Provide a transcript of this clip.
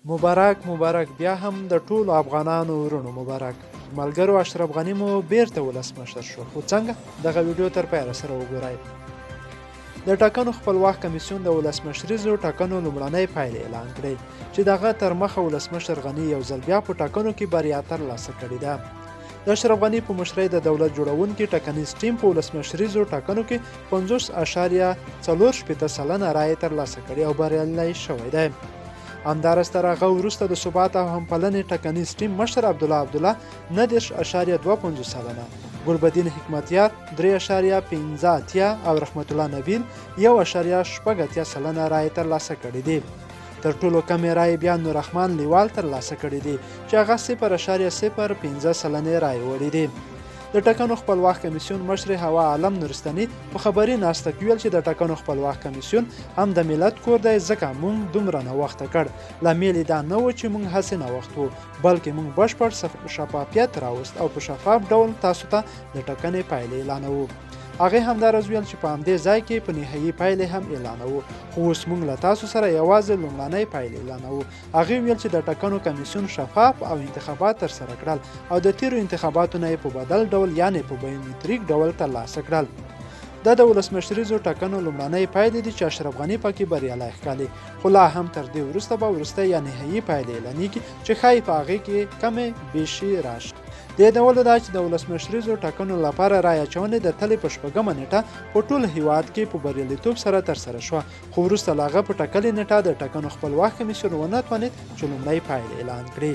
مبارک بیا هم د ټولو افغانانو ورونو مبارک. ملګرو اشرف غني مو بیرته ولسمشر شو، خو څنګه؟ دغه ویډیو تر پایه سره وګورئ. د ټاکنو خپلواک کمیسیون د ولسمشریزو ټاکنو لومړنۍ پایلې اعلان کړې چې دغه تر مخه ولسمشر غني یو ځل بیا په ټاکنو کې بریا ترلاسه کړې ده. د اشرف غني په مشرۍ د دولت جوړونکي ټاکنیز ټیم په ولسمشریزو ټاکنو کې 50.48% رایې ترلاسه کړې او بریالی شوی دی. همداراز تر هغه وروسته د ثبات او همپالنې ټاکنیز ټیم مشر عبدالله 90.25%، ګلبدین حکمتیار 3.15 او رحمت الله نبیل 1.8% رایې ترلاسه کړې دي. تر ټولو کمې رایې بیا نوررحمن لیوال ترلاسه کړې دي چې هغه 0.05% رایې وړې دي. د ټاکنو خپلواک کمیسیون مشر هوا عالم نورستاني په خبري ناسته کې ویل چې د ټاکنو خپلواک کمیسیون هم د ملت کور دی، ځکه موږ دومره نوښت کړ. لامل دا نه و چې موږ هسې نوښت وو، بلکې موږ بشپړ شفافیت راوست او په شفاف ډول تاسو ته د ټاکنې پایلې اعلانوو. هغه همداراز ویل چې په همدې ځای کې په نهایي پایلې هم اعلانوو، خو اوس موږ له تاسو سره یوازې لومړنۍ پایلې اعلانوو. هغه ویل چې د ټاکنو کمیسیون شفاف او انتخابات ترسره کړل او د تیرو انتخاباتو نه په بدل ډول یعنې په بایومتریک ډول ترلاسه کړل. دا د ولسمشریزو ټاکنو لومړنۍ پایلې دي چې اشرف غني پکې بریالی ښکاري، خو لا هم تر دې وروسته به وروستۍ یا نهایي پایلې اعلانېږي چې ښایي په هغې کې کمې بیشي راشي. د یادولو ده چې د ولسمشریزو ټاکنو لپاره رایه اچونې د تلې په 8مه نیټه په ټول هیواد کې په بریالیتوب سره ترسره شوه، خو وروسته له هغه په ټاکلې نیټه د ټاکنو خپلواک کمیسیون ونه توانېد چې لومړۍ پایلې اعلان کړي.